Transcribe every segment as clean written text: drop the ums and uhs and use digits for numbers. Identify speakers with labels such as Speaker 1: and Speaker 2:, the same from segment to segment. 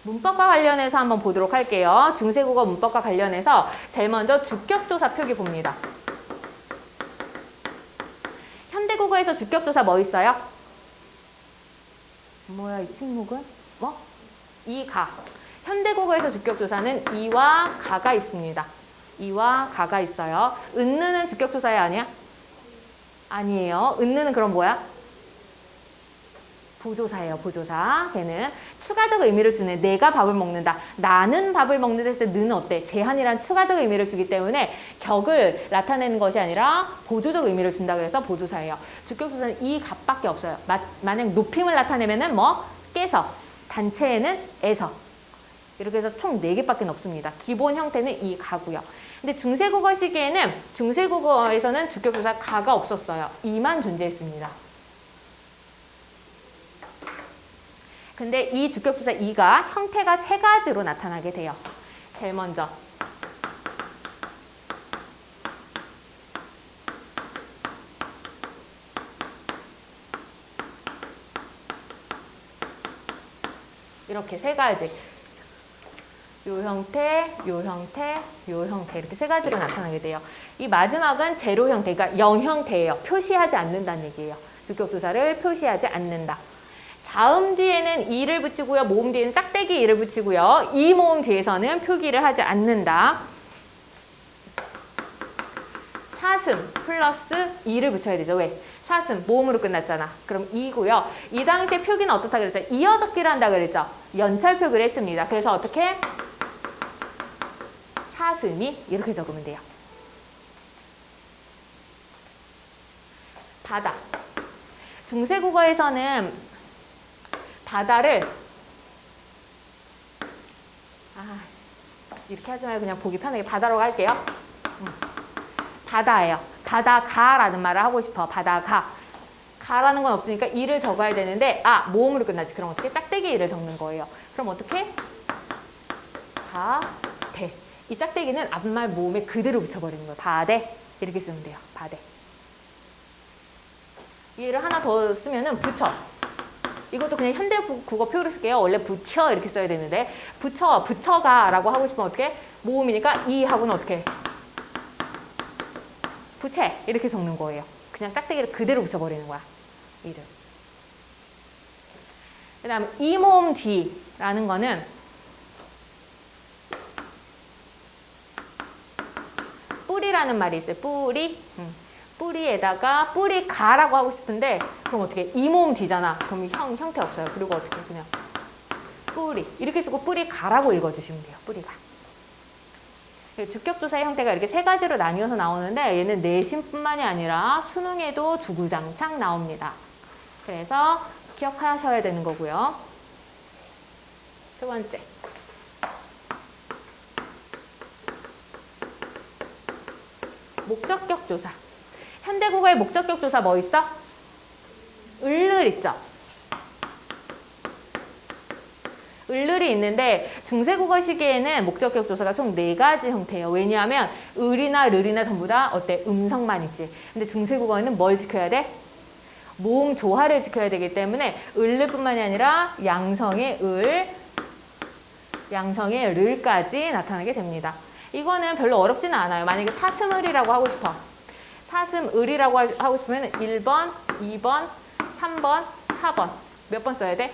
Speaker 1: 문법과 관련해서 한번 보도록 할게요. 중세국어 문법과 관련해서 제일 먼저 주격조사 표기 봅니다. 현대국어에서 주격조사 뭐 있어요? 뭐야 이 침묵은? 뭐? 이가. 현대국어에서 주격조사는 이와 가가 있습니다. 이와 가가 있어요. 은느는 주격조사야 아니야? 아니에요. 은느는 그럼 뭐야? 보조사예요. 보조사. 걔는 추가적 의미를 주네. 내가 밥을 먹는다. 나는 밥을 먹는다 했을 때 는 어때? 제한이란 추가적 의미를 주기 때문에 격을 나타내는 것이 아니라 보조적 의미를 준다 그래서 보조사예요. 주격조사는 이 값밖에 없어요. 만약 높임을 나타내면은 뭐? 깨서. 단체에는 에서. 이렇게 해서 총 4개밖에 없습니다. 기본 형태는 이 가고요. 근데 중세국어 시기에는 중세국어에서는 주격조사 가가 없었어요. 이만 존재했습니다. 근데 이 주격조사 이가 형태가 3가지로 나타나게 돼요. 제일 먼저 이렇게 3가지. 요 형태, 요 형태, 요 형태 이렇게 3가지로 나타나게 돼요. 이 마지막은 제로 형태, 그러니까 0 형태예요. 표시하지 않는다는 얘기예요. 주격조사를 표시하지 않는다. 자음 뒤에는 이를 붙이고요. 모음 뒤에는 짝대기 이를 붙이고요. 이 모음 뒤에서는 표기를 하지 않는다. 사슴 플러스 이를 붙여야 되죠. 왜? 사슴 모음으로 끝났잖아. 그럼 이고요. 이 당시에 표기는 어떻다 그랬죠? 이어적기를 한다 그랬죠. 연찰 표기를 했습니다. 그래서 어떻게? 사슴이 이렇게 적으면 돼요. 바다. 중세국어에서는 바다를 이렇게 하지 말고 그냥 보기 편하게 바다로 할게요. 바다예요. 바다가라는 말을 하고 싶어. 바다가. 가라는 건 없으니까 이를 적어야 되는데 모음으로 끝나지. 그럼 어떻게? 짝대기 이를 적는 거예요. 그럼 어떻게? 바대. 이 짝대기는 앞말 모음에 그대로 붙여버리는 거예요. 바대. 이렇게 쓰면 돼요. 바대. 얘를 하나 더 쓰면은 붙여. 이것도 그냥 현대 국어 표로 쓸게요. 원래 붙여 이렇게 써야 되는데 붙여가 라고 하고 싶으면 어떻게? 모음이니까 이 하고는 어떻게? 부채 이렇게 적는 거예요. 그냥 짝대기를 그대로 붙여버리는 거야. 이를. 그 다음에 이 모음 뒤라는 거는 뿌리라는 말이 있어요. 뿌리. 뿌리에다가 뿌리가라고 하고 싶은데 그럼 어떻게? 이 모음 뒤잖아. 그럼 형태 없어요. 그리고 어떻게? 그냥 뿌리. 이렇게 쓰고 뿌리가라고 읽어주시면 돼요. 뿌리가. 주격조사의 형태가 이렇게 3가지로 나뉘어서 나오는데 얘는 내신뿐만이 아니라 수능에도 주구장창 나옵니다. 그래서 기억하셔야 되는 거고요. 세 번째. 목적격 조사. 현대국어의 목적격 조사 뭐 있어? 을을 있죠. 을을이 있는데 중세국어 시기에는 목적격 조사가 총 4가지 형태예요. 왜냐하면 을이나 르이나 전부 다 어때? 음성만 있지. 근데 중세국어에는 뭘 지켜야 돼? 모음 조화를 지켜야 되기 때문에 을르뿐만이 아니라 양성의 을, 양성의 르까지 나타나게 됩니다. 이거는 별로 어렵지는 않아요. 만약에 사슴을이라고 하고 싶어. 사슴을이라고 하고 싶으면 1번, 2번, 3번, 4번 몇 번 써야 돼?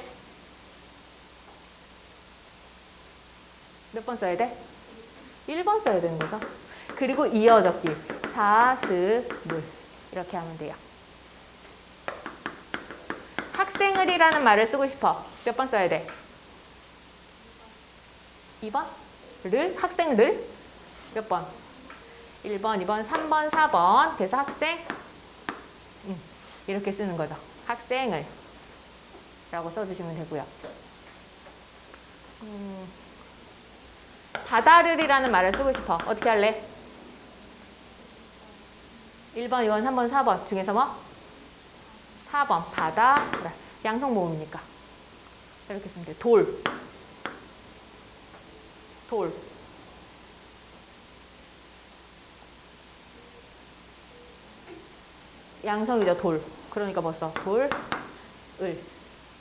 Speaker 1: 몇 번 써야 돼? 1번 써야 되는 거죠. 그리고 이어적기 사슴을 이렇게 하면 돼요. 학생을이라는 말을 쓰고 싶어. 몇 번 써야 돼? 2번? 를? 학생을? 몇 번? 1번, 2번, 3번, 4번. 그래서 학생 이렇게 쓰는 거죠. 학생을 라고 써주시면 되고요. 바다를이라는 말을 쓰고 싶어. 어떻게 할래? 1번, 2번, 3번, 4번 중에서 뭐? 4번 바다. 양성 모음이니까 이렇게 쓰면 돼. 돌. 돌. 양성이죠. 돌. 그러니까 뭐 써? 돌, 을.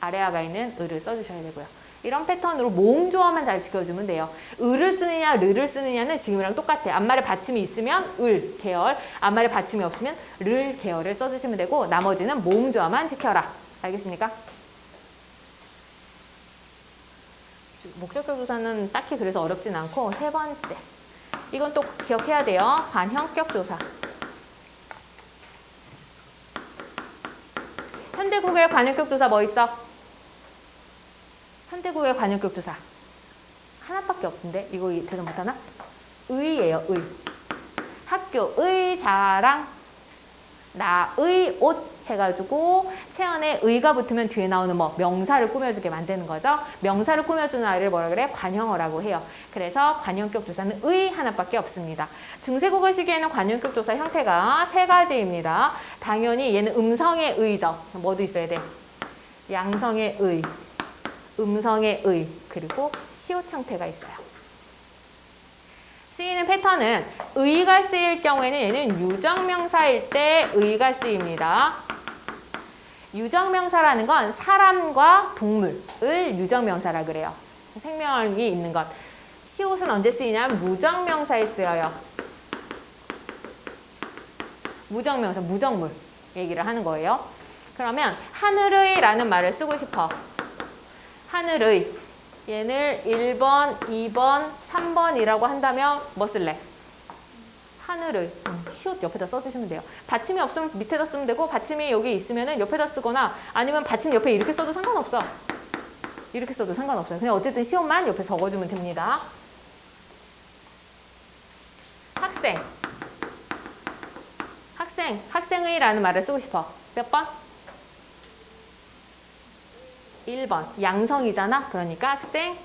Speaker 1: 아래아가 있는 을을 써주셔야 되고요. 이런 패턴으로 모음조화만 잘 지켜주면 돼요. 을을 쓰느냐 르를 쓰느냐는 지금이랑 똑같아. 앞말에 받침이 있으면 을 계열, 앞말에 받침이 없으면 를 계열을 써주시면 되고 나머지는 모음조화만 지켜라. 알겠습니까? 목적격 조사는 딱히 그래서 어렵진 않고 세 번째. 이건 또 기억해야 돼요. 관형격 조사. 현대국어의 관형격 조사 뭐 있어? 현대국어의 관형격 조사 하나밖에 없는데 이거 대답 못하나? 의예요. 의. 학교의 자랑, 나의 옷 해가지고 채연에 의가 붙으면 뒤에 나오는 뭐 명사를 꾸며주게 만드는 거죠. 명사를 꾸며주는 아이를 뭐라 그래? 관형어라고 해요. 그래서 관형격 조사는 의 하나밖에 없습니다. 중세국어 시기에는 관형격 조사 형태가 세 가지입니다. 당연히 얘는 음성의 의죠. 뭐도 있어야 돼? 양성의 의, 음성의 의, 그리고 시옷 형태가 있어요. 쓰이는 패턴은 의가 쓰일 경우에는 얘는 유정명사일 때 의가 쓰입니다. 유정명사라는 건 사람과 동물을 유정명사라 그래요. 생명이 있는 것. 시옷은 언제 쓰이냐면 무정명사에 쓰여요. 무정명사, 무정물 얘기를 하는 거예요. 그러면 하늘의 라는 말을 쓰고 싶어. 하늘의. 얘를 1번, 2번, 3번이라고 한다면 뭐 쓸래? 하늘의. 시옷 옆에다 써주시면 돼요. 받침이 없으면 밑에다 쓰면 되고 받침이 여기 있으면 옆에다 쓰거나 아니면 받침 옆에 이렇게 써도 상관없어. 이렇게 써도 상관없어요. 그냥 어쨌든 시옷만 옆에 적어주면 됩니다. 학생. 학생. 학생의 라는 말을 쓰고 싶어. 몇 번? 1번. 양성이잖아. 그러니까 학생의.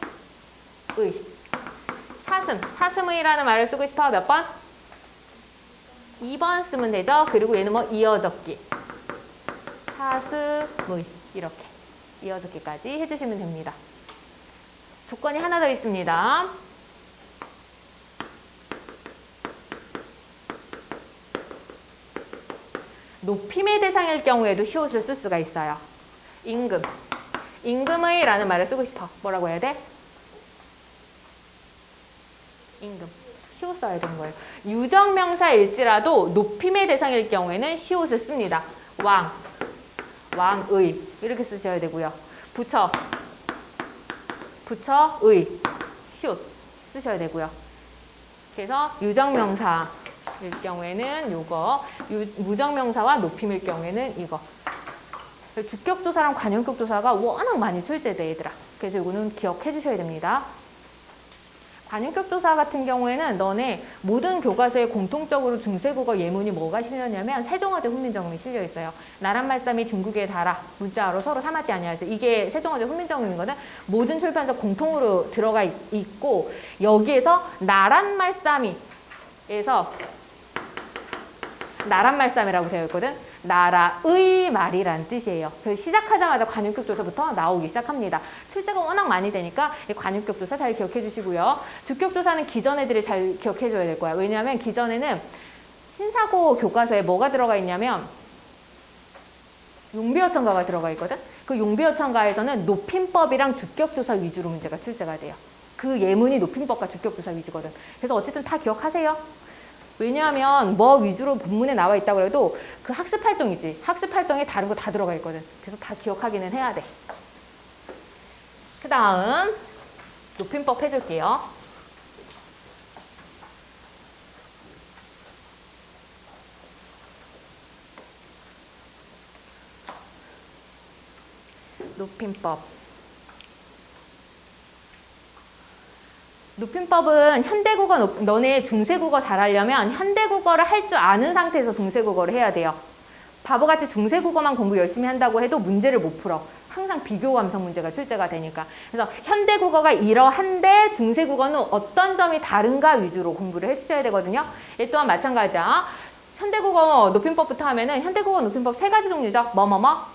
Speaker 1: 사슴. 사슴의라는 말을 쓰고 싶어. 몇 번? 2번 쓰면 되죠. 그리고 얘는 뭐 이어적기. 사슴의. 이렇게. 이어적기까지 해주시면 됩니다. 조건이 하나 더 있습니다. 높임의 대상일 경우에도 시옷을 쓸 수가 있어요. 임금. 임금의 라는 말을 쓰고 싶어. 뭐라고 해야 돼? 임금. 시옷 써야 되는 거예요. 유정명사일지라도 높임의 대상일 경우에는 시옷을 씁니다. 왕, 왕의 이렇게 쓰셔야 되고요. 부처, 부처의 시옷 쓰셔야 되고요. 그래서 유정명사일 경우에는 요거, 무정명사와 높임일 경우에는 이거. 주격조사랑 관형격조사가 워낙 많이 출제돼 얘들아. 그래서 이거는 기억해 주셔야 됩니다. 관형격조사 같은 경우에는 너네 모든 교과서에 공통적으로 중세국어 예문이 뭐가 실렸냐면 세종어제 훈민정음이 실려 있어요. 나란 말씀이 중국에 달아 문자로 서로 삼았대 아니하세요. 이게 세종어제 훈민정음인 거는 모든 출판사 공통으로 들어가 있고 여기에서 나란 말씀이에서 나란 말씀이라고 되어 있거든. 나라의 말이란 뜻이에요. 그래서 시작하자마자 관용격 조사부터 나오기 시작합니다. 출제가 워낙 많이 되니까 이 관용격 조사 잘 기억해 주시고요. 주격 조사는 기존 애들이 잘 기억해 줘야 될 거야. 왜냐하면 기존에는 신사고 교과서에 뭐가 들어가 있냐면 용비어천가가 들어가 있거든. 그 용비어천가에서는 높임법이랑 주격 조사 위주로 문제가 출제가 돼요. 그 예문이 높임법과 주격 조사 위주거든. 그래서 어쨌든 다 기억하세요. 왜냐하면 뭐 위주로 본문에 나와 있다고 해도 그 학습 활동이지. 학습 활동에 다른 거 다 들어가 있거든. 그래서 다 기억하기는 해야 돼. 그 다음 높임법 해줄게요. 높임법. 높임법은 현대국어, 너네 중세국어 잘하려면 현대국어를 할 줄 아는 상태에서 중세국어를 해야 돼요. 바보같이 중세국어만 공부 열심히 한다고 해도 문제를 못 풀어. 항상 비교 감성 문제가 출제가 되니까. 그래서 현대국어가 이러한데 중세국어는 어떤 점이 다른가 위주로 공부를 해주셔야 되거든요. 이 또한 마찬가지야. 현대국어 높임법부터 하면은 현대국어 높임법 세 가지 종류죠. 뭐뭐뭐?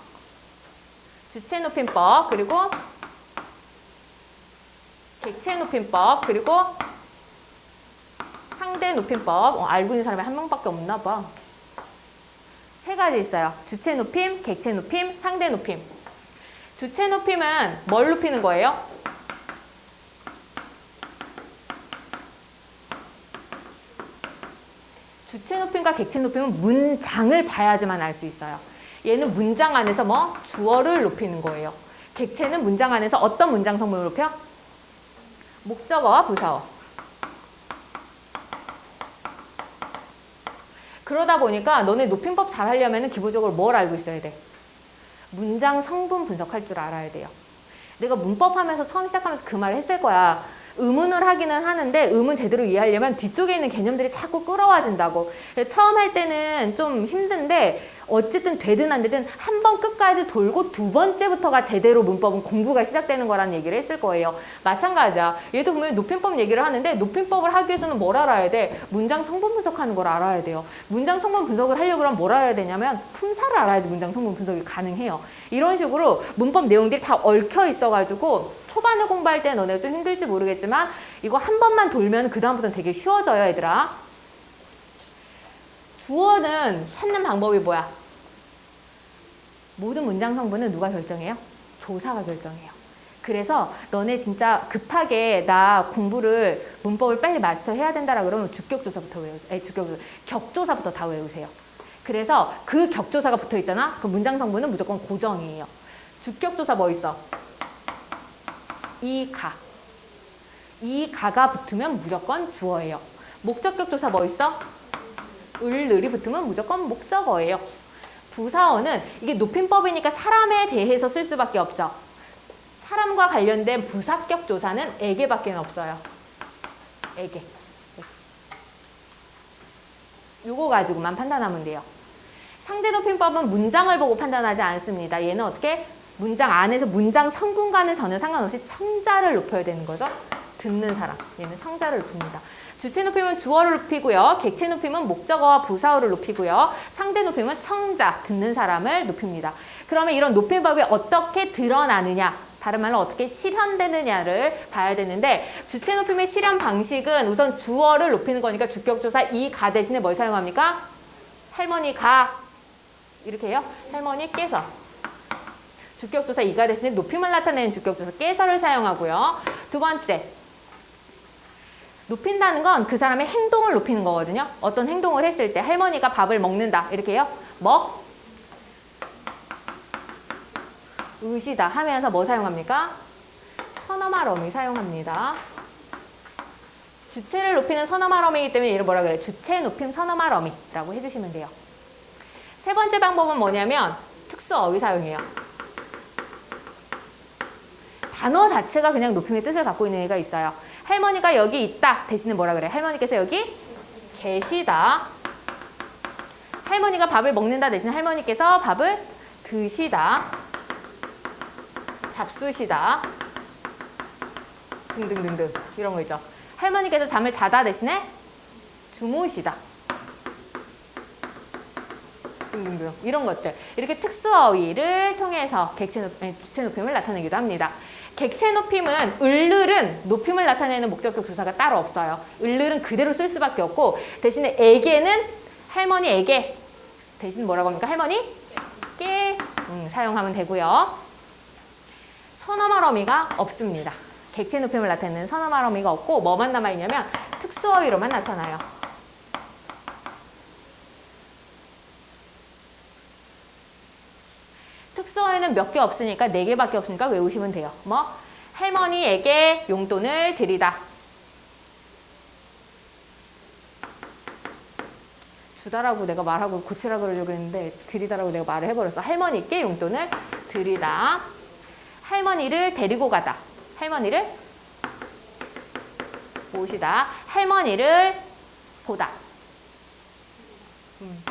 Speaker 1: 주체 높임법, 그리고 객체 높임법, 그리고 상대 높임법. 알고 있는 사람이 한 명밖에 없나 봐. 세 가지 있어요. 주체 높임, 객체 높임, 상대 높임. 주체 높임은 뭘 높이는 거예요? 주체 높임과 객체 높임은 문장을 봐야지만 알 수 있어요. 얘는 문장 안에서 뭐? 주어를 높이는 거예요. 객체는 문장 안에서 어떤 문장 성분을 높여? 목적어와 부사어. 그러다 보니까 너네 높임법 잘 하려면 기본적으로 뭘 알고 있어야 돼? 문장 성분 분석할 줄 알아야 돼요. 내가 문법 하면서 처음 시작하면서 그 말을 했을 거야. 의문을 하기는 하는데 의문 제대로 이해하려면 뒤쪽에 있는 개념들이 자꾸 끌어와진다고. 처음 할 때는 좀 힘든데 어쨌든 되든 안 되든 한 번 끝까지 돌고 두 번째부터가 제대로 문법은 공부가 시작되는 거라는 얘기를 했을 거예요. 마찬가지야. 얘도 보면 높임법 얘기를 하는데 높임법을 하기 위해서는 뭘 알아야 돼? 문장 성분 분석하는 걸 알아야 돼요. 문장 성분 분석을 하려고 하면 뭘 알아야 되냐면 품사를 알아야지 문장 성분 분석이 가능해요. 이런 식으로 문법 내용들이 다 얽혀 있어가지고 초반에 공부할 때 너네가 좀 힘들지 모르겠지만 이거 한 번만 돌면 그 다음부터는 되게 쉬워져요, 얘들아. 주어는 찾는 방법이 뭐야? 모든 문장 성분은 누가 결정해요? 조사가 결정해요. 그래서 너네 진짜 급하게 나 공부를 문법을 빨리 마스터해야 된다라 그러면 주격조사부터 외우세요. 격조사부터 다 외우세요. 그래서 그 격조사가 붙어 있잖아. 그 문장 성분은 무조건 고정이에요. 주격조사 뭐 있어? 이 가가 붙으면 무조건 주어예요. 목적격 조사 뭐 있어? 을이 붙으면 무조건 목적어예요. 부사어는 이게 높임법이니까 사람에 대해서 쓸 수밖에 없죠. 사람과 관련된 부사격 조사는 에게밖에 없어요. 에게. 요거 가지고만 판단하면 돼요. 상대 높임법은 문장을 보고 판단하지 않습니다. 얘는 어떻게? 문장 안에서 문장 성분과는 전혀 상관없이 청자를 높여야 되는 거죠. 듣는 사람. 얘는 청자를 높입니다. 주체 높임은 주어를 높이고요. 객체 높임은 목적어와 부사어를 높이고요. 상대 높임은 청자, 듣는 사람을 높입니다. 그러면 이런 높임법이 어떻게 드러나느냐? 다른 말로 어떻게 실현되느냐를 봐야 되는데 주체 높임의 실현 방식은 우선 주어를 높이는 거니까 주격조사 이 가 대신에 뭘 사용합니까? 할머니가 이렇게 해요. 할머니께서. 주격조사 이가 대신에 높임을 나타내는 주격조사 께서를 사용하고요. 두 번째, 높인다는 건 그 사람의 행동을 높이는 거거든요. 어떤 행동을 했을 때 할머니가 밥을 먹는다 이렇게 해요. 으시다 하면서 뭐 사용합니까? 서너말 어미 사용합니다. 주체를 높이는 서너말 어미이기 때문에 얘를 뭐라 그래? 주체 높임 서너말 어미라고 해주시면 돼요. 세 번째 방법은 뭐냐면 특수어휘 사용이에요. 단어 자체가 그냥 높임의 뜻을 갖고 있는 애가 있어요. 할머니가 여기 있다 대신에 뭐라 그래? 할머니께서 여기 계시다. 할머니가 밥을 먹는다 대신 할머니께서 밥을 드시다. 잡수시다. 등등등등 이런 거 있죠. 할머니께서 잠을 자다 대신에 주무시다. 등등등 이런 것들. 이렇게 특수어휘를 통해서 주체 높임을 나타내기도 합니다. 객체 높임은 을은 높임을 나타내는 목적격 조사가 따로 없어요. 을은 그대로 쓸 수밖에 없고 대신에 에게는 할머니에게 대신 뭐라고 합니까? 할머니께 사용하면 되고요. 서너말 어미가 없습니다. 객체 높임을 나타내는 서너말 어미가 없고 뭐만 남아있냐면 특수어휘로만 나타나요. 특수어휘는 몇 개 없으니까 4개밖에 없으니까 외우시면 돼요. 뭐? 할머니에게 용돈을 드리다. 주다라고 내가 말하고 고치라고 그러려고 했는데 드리다라고 내가 말을 해버렸어. 할머니께 용돈을 드리다. 할머니를 데리고 가다. 할머니를 모시다. 할머니를 보다.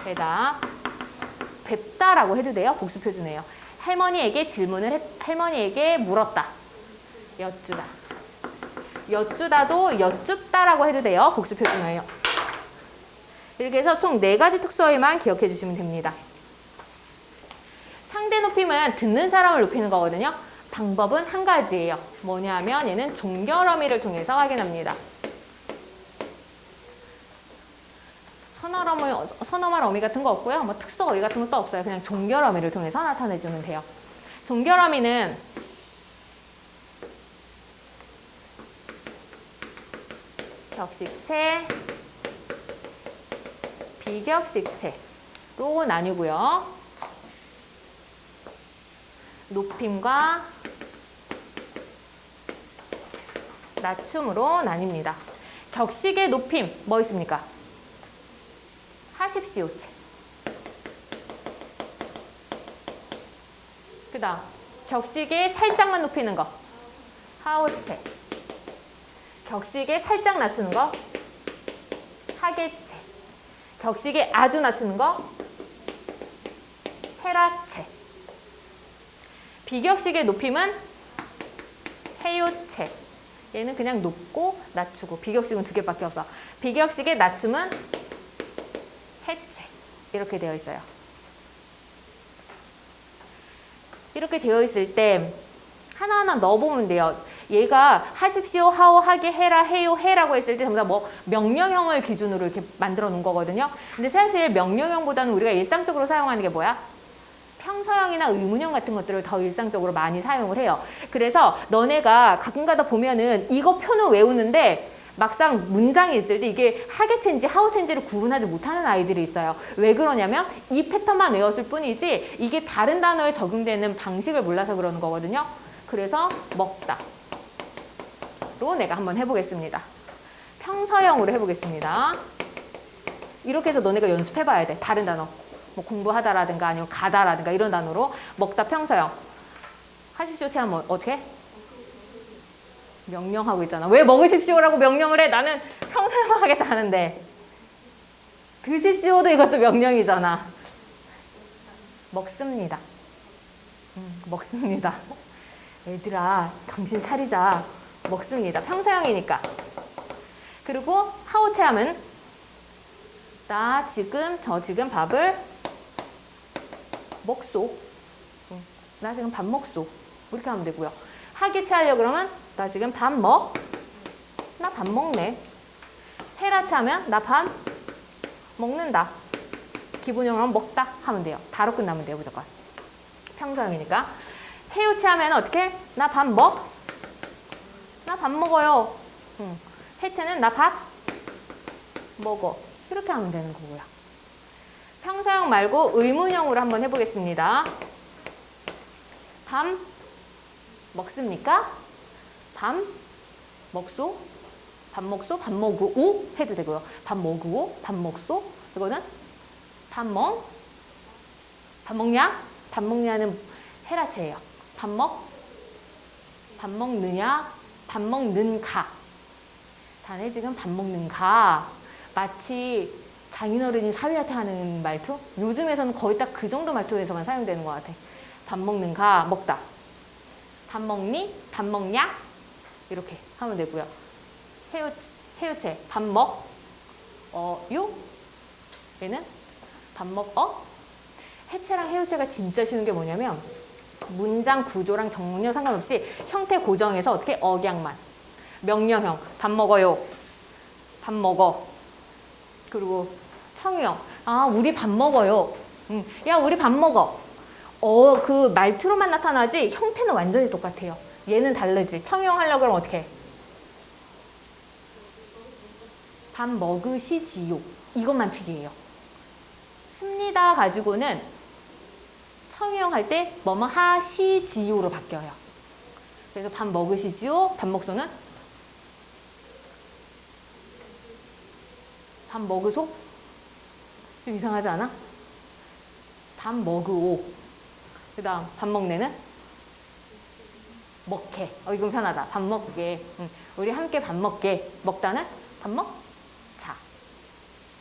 Speaker 1: 뵈다. 뵙다라고 해도 돼요. 복수 표준이에요. 할머니에게 할머니에게 물었다. 여쭈다. 여쭈다도 여쭙다라고 해도 돼요. 복수 표준이에요. 이렇게 해서 총 4가지 특수어휘만 기억해 주시면 됩니다. 상대 높임은 듣는 사람을 높이는 거거든요. 방법은 한 가지예요. 뭐냐면 얘는 종결어미를 통해서 확인합니다. 서너말 어미 같은 거 없고요. 뭐 특수어휘 같은 것도 없어요. 그냥 종결어미를 통해서 나타내주면 돼요. 종결어미는 격식체, 비격식체로 나뉘고요. 높임과 낮춤으로 나뉩니다. 격식의 높임 뭐 있습니까? 하십시오체. 그 다음 격식에 살짝만 높이는 거 하오체. 격식에 살짝 낮추는 거 하계체. 격식에 아주 낮추는 거 헤라체. 비격식의 높임은 해요체. 얘는 그냥 높고 낮추고, 비격식은 두 개밖에 없어. 비격식의 낮춤은 해체. 이렇게 되어 있어요. 이렇게 되어 있을 때 하나하나 넣어보면 돼요. 얘가 하십시오, 하오, 하게, 해라, 해요, 해라고 했을 때 전부 다 뭐 명령형을 기준으로 이렇게 만들어 놓은 거거든요. 근데 사실 명령형보다는 우리가 일상적으로 사용하는 게 뭐야? 평서형이나 의문형 같은 것들을 더 일상적으로 많이 사용을 해요. 그래서 너네가 가끔가다 보면은 이거 표는 외우는데 막상 문장이 있을 때 이게 하계체인지 하오체인지를 구분하지 못하는 아이들이 있어요. 왜 그러냐면 이 패턴만 외웠을 뿐이지 이게 다른 단어에 적용되는 방식을 몰라서 그러는 거거든요. 그래서 먹다 로 내가 한번 해보겠습니다. 평서형으로 해보겠습니다. 이렇게 해서 너네가 연습해봐야 돼. 다른 단어. 뭐 공부하다라든가 아니면 가다라든가 이런 단어로 먹다 평서형. 하십시오 체하면 어떻게? 명령하고 있잖아. 왜 먹으십시오라고 명령을 해? 나는 평서형 하겠다 하는데. 드십시오도 이것도 명령이잖아. 먹습니다. 먹습니다. 얘들아, 정신 차리자. 먹습니다. 평서형이니까. 그리고 하오체하면 나 지금, 저 지금 밥을 먹소. 나 지금 밥 먹소. 이렇게 하면 되고요. 하계체 하려고 그러면 나 지금 밥 먹. 나 밥 먹네. 헤라체 하면 나 밥 먹는다. 기본형으로 하면 먹다 하면 돼요. 다로 끝나면 돼요, 무조건. 평서형이니까. 해요체 하면 어떻게? 나 밥 먹. 나 밥 먹어요. 해체는 나 밥 먹어. 이렇게 하면 되는 거고요. 평서형 말고 의문형으로 한번 해보겠습니다. 밥 먹습니까? 밥 먹소? 밥 먹소? 밥 먹으오? 해도 되고요. 밥 먹으오? 밥 먹소? 이거는 밥 먹냐? 밥 먹냐는 헤라체예요. 밥 먹느냐? 밥 먹는가? 자네 지금 밥 먹는가? 마치 장인어른이 사위한테 하는 말투? 요즘에서는 거의 딱 그 정도 말투에서만 사용되는 것 같아. 밥 먹는가? 먹다. 밥 먹니? 밥 먹냐? 이렇게 하면 되고요. 해요체. 밥 먹? 요? 얘는 밥 먹? 해체랑 해요체가 진짜 쉬운 게 뭐냐면 문장 구조랑 정문형 상관없이 형태 고정해서 어떻게 억양만. 명령형. 밥 먹어요. 밥 먹어. 그리고 청유형. 아, 우리 밥 먹어요. 야, 우리 밥 먹어. 그 말투로만 나타나지 형태는 완전히 똑같아요. 얘는 다르지. 청유형 하려고 그러면 어떻게 해? 밥 먹으시지요. 이것만 특이해요. 습니다 가지고는 청유형 할 때 뭐뭐 하시지요로 바뀌어요. 그래서 밥 먹으시지요. 밥 먹소는 밥 먹으소? 좀 이상하지 않아? 밥 먹으오. 그 다음 밥 먹네는 먹게. 이건 편하다. 밥 먹게. 우리 함께 밥 먹게. 먹다는 밥 먹자.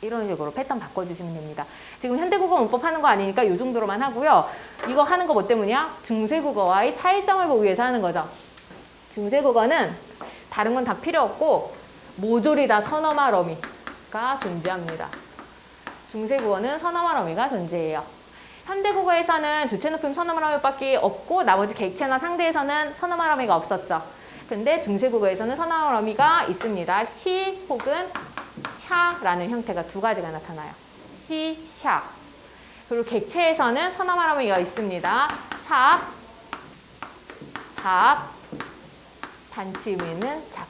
Speaker 1: 이런 식으로 패턴 바꿔주시면 됩니다. 지금 현대국어 문법 하는 거 아니니까 이 정도로만 하고요. 이거 하는 거 뭐 때문이야? 중세국어와의 차이점을 보기 위해서 하는 거죠. 중세국어는 다른 건 다 필요 없고 모조리 다 서너마러미가 존재합니다. 중세국어는 서너마러미가 존재해요. 현대국어에서는 주체 높임 서너마러미밖에 없고 나머지 객체나 상대에서는 서너마러미가 없었죠. 근데 중세국어에서는 서너마러미가 있습니다. 시 혹은 샤라는 형태가 두 가지가 나타나요. 시, 샤. 그리고 객체에서는 서너마러미가 있습니다. 삽, 잡, 단체 의미는 잡.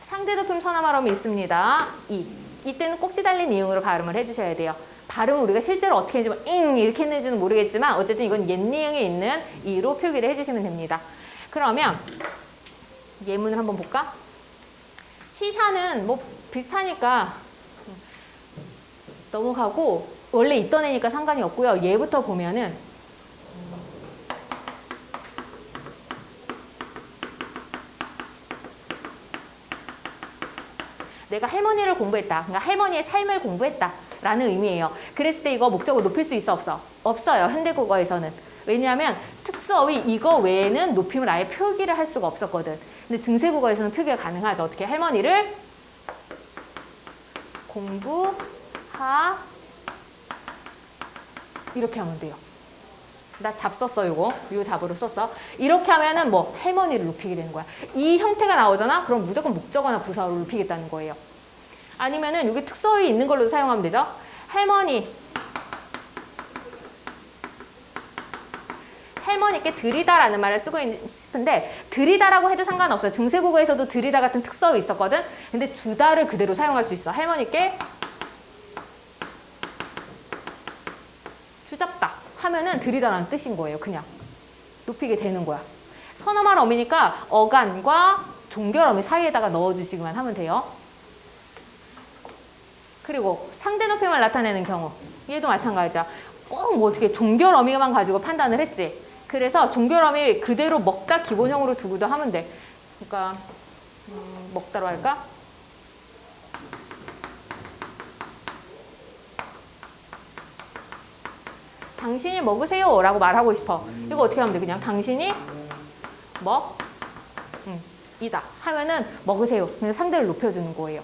Speaker 1: 상대 높임 서너마러미 있습니다. 이. 이때는 꼭지 달린 이응으로 발음을 해주셔야 돼요. 발음을 우리가 실제로 어떻게 했는지 잉 이렇게 했는지는 모르겠지만 어쨌든 이건 옛니응에 있는 이로 표기를 해주시면 됩니다. 그러면 예문을 한번 볼까? 시샤는 뭐 비슷하니까 넘어가고 원래 있던 애니까 상관이 없고요. 얘부터 보면은 내가 할머니를 공부했다. 그러니까 할머니의 삶을 공부했다. 라는 의미예요. 그랬을 때 이거 목적을 높일 수 있어? 없어? 없어요. 현대국어에서는. 왜냐하면 특수어휘 이거 외에는 높임을 아예 표기를 할 수가 없었거든. 근데 증세국어에서는 표기가 가능하죠. 어떻게? 할머니를 공부하 이렇게 하면 돼요. 나 잡 썼어, 요거. 요 잡으로 썼어. 이렇게 하면은 뭐 할머니를 높이게 되는 거야. 이 형태가 나오잖아? 그럼 무조건 목적어나 부사어로 높이겠다는 거예요. 아니면은 여기 특수어휘 있는 걸로 사용하면 되죠. 할머니께 드리다라는 말을 쓰고 싶은데 드리다라고 해도 상관없어요. 증세국어에서도 드리다 같은 특수어휘 있었거든. 근데 주다를 그대로 사용할 수 있어. 할머니께 주잡다 하면은 드리다라는 뜻인 거예요. 그냥 높이게 되는 거야. 선어말 어미니까 어간과 종결어미 사이에다가 넣어주시기만 하면 돼요. 그리고 상대 높임을 나타내는 경우 얘도 마찬가지야. 꼭 뭐 어떻게 종결어미만 가지고 판단을 했지. 그래서 종결어미 그대로 먹다 기본형으로 두고도 하면 돼. 그러니까 먹다로 할까? 당신이 먹으세요 라고 말하고 싶어. 이거 어떻게 하면 돼? 그냥 당신이 이다 하면은 먹으세요. 그냥 상대를 높여주는 거예요.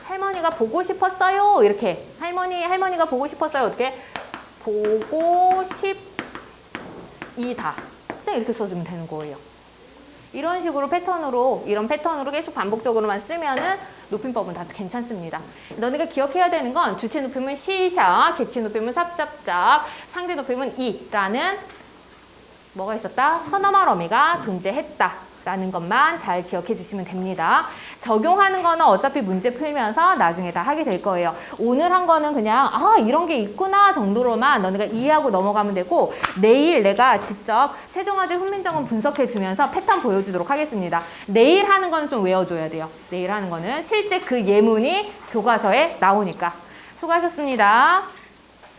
Speaker 1: 할머니가 보고 싶었어요. 이렇게 할머니가 보고 싶었어요. 어떻게? 보고 싶이다. 이렇게 써주면 되는 거예요. 이런 식으로 이런 패턴으로 계속 반복적으로만 쓰면은 높임법은 다 괜찮습니다. 너네가 기억해야 되는 건 주체 높임은 시샤, 객체 높임은 삽잡잡, 상대 높임은 이라는 뭐가 있었다? 선어말 어미가 존재했다. 라는 것만 잘 기억해 주시면 됩니다. 적용하는 거는 어차피 문제 풀면서 나중에 다 하게 될 거예요. 오늘 한 거는 그냥 이런 게 있구나 정도로만 너네가 이해하고 넘어가면 되고 내일 내가 직접 세종아주 훈민정음 분석해 주면서 패턴 보여주도록 하겠습니다. 내일 하는 거는 좀 외워줘야 돼요. 내일 하는 거는 실제 그 예문이 교과서에 나오니까. 수고하셨습니다.